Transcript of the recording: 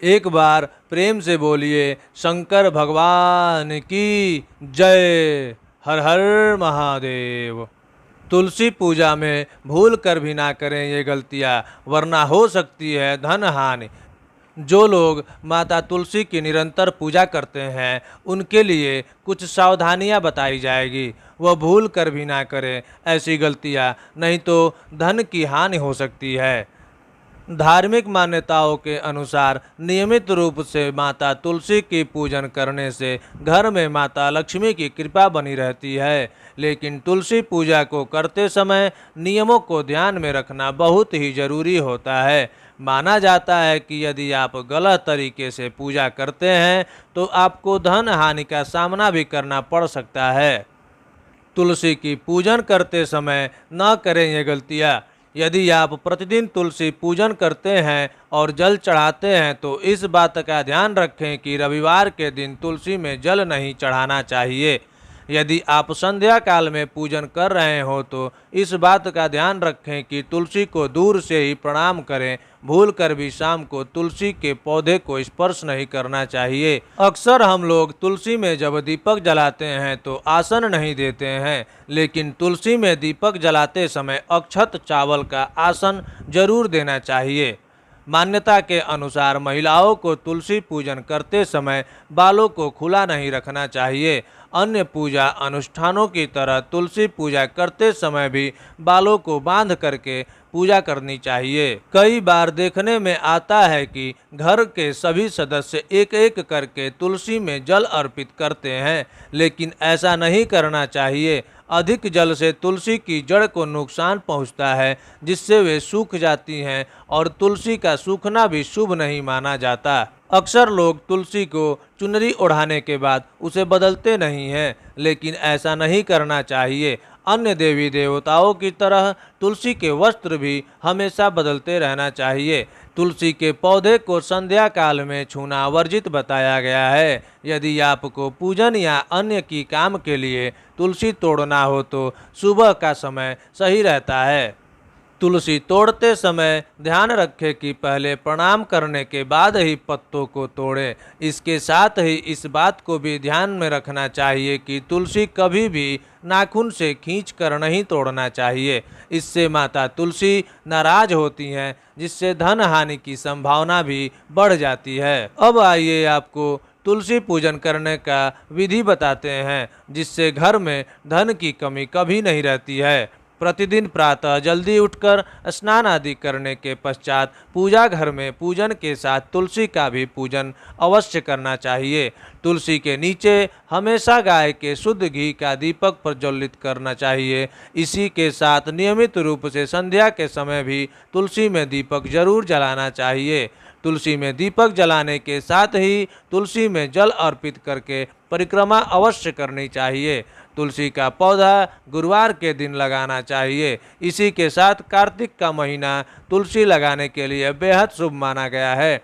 एक बार प्रेम से बोलिए शंकर भगवान की जय। हर हर महादेव। तुलसी पूजा में भूल कर भी ना करें ये गलतियाँ, वरना हो सकती है धन हानि। जो लोग माता तुलसी की निरंतर पूजा करते हैं उनके लिए कुछ सावधानियां बताई जाएगी। वह भूल कर भी ना करें ऐसी गलतियां, नहीं तो धन की हानि हो सकती है। धार्मिक मान्यताओं के अनुसार नियमित रूप से माता तुलसी की पूजन करने से घर में माता लक्ष्मी की कृपा बनी रहती है। लेकिन तुलसी पूजा को करते समय नियमों को ध्यान में रखना बहुत ही जरूरी होता है। माना जाता है कि यदि आप गलत तरीके से पूजा करते हैं तो आपको धन हानि का सामना भी करना पड़ सकता है। तुलसी की पूजन करते समय न करें ये गलतियाँ। यदि आप प्रतिदिन तुलसी पूजन करते हैं और जल चढ़ाते हैं तो इस बात का ध्यान रखें कि रविवार के दिन तुलसी में जल नहीं चढ़ाना चाहिए। यदि आप संध्या काल में पूजन कर रहे हो तो इस बात का ध्यान रखें कि तुलसी को दूर से ही प्रणाम करें। भूल कर भी शाम को तुलसी के पौधे को स्पर्श नहीं करना चाहिए। अक्सर हम लोग तुलसी में जब दीपक जलाते हैं तो आसन नहीं देते हैं, लेकिन तुलसी में दीपक जलाते समय अक्षत चावल का आसन जरूर देना चाहिए। मान्यता के अनुसार महिलाओं को तुलसी पूजन करते समय बालों को खुला नहीं रखना चाहिए। अन्य पूजा अनुष्ठानों की तरह तुलसी पूजा करते समय भी बालों को बांध करके पूजा करनी चाहिए। कई बार देखने में आता है कि घर के सभी सदस्य एक एक करके तुलसी में जल अर्पित करते हैं, लेकिन ऐसा नहीं करना चाहिए। अधिक जल से तुलसी की जड़ को नुकसान पहुंचता है, जिससे वे सूख जाती हैं और तुलसी का सूखना भी शुभ नहीं माना जाता। अक्सर लोग तुलसी को चुनरी ओढ़ाने के बाद उसे बदलते नहीं हैं, लेकिन ऐसा नहीं करना चाहिए। अन्य देवी देवताओं की तरह तुलसी के वस्त्र भी हमेशा बदलते रहना चाहिए। तुलसी के पौधे को संध्या काल में छूना वर्जित बताया गया है। यदि आपको पूजन या अन्य की काम के लिए तुलसी तोड़ना हो तो सुबह का समय सही रहता है। तुलसी तोड़ते समय ध्यान रखें कि पहले प्रणाम करने के बाद ही पत्तों को तोड़ें। इसके साथ ही इस बात को भी ध्यान में रखना चाहिए कि तुलसी कभी भी नाखून से खींच कर नहीं तोड़ना चाहिए। इससे माता तुलसी नाराज होती हैं, जिससे धन हानि की संभावना भी बढ़ जाती है। अब आइए आपको तुलसी पूजन करने का विधि बताते हैं, जिससे घर में धन की कमी कभी नहीं रहती है। प्रतिदिन प्रातः जल्दी उठकर स्नान आदि करने के पश्चात पूजा घर में पूजन के साथ तुलसी का भी पूजन अवश्य करना चाहिए। तुलसी के नीचे हमेशा गाय के शुद्ध घी का दीपक प्रज्वलित करना चाहिए। इसी के साथ नियमित रूप से संध्या के समय भी तुलसी में दीपक जरूर जलाना चाहिए। तुलसी में दीपक जलाने के साथ ही तुलसी में जल अर्पित करके परिक्रमा अवश्य करनी चाहिए। तुलसी का पौधा गुरुवार के दिन लगाना चाहिए। इसी के साथ कार्तिक का महीना तुलसी लगाने के लिए बेहद शुभ माना गया है।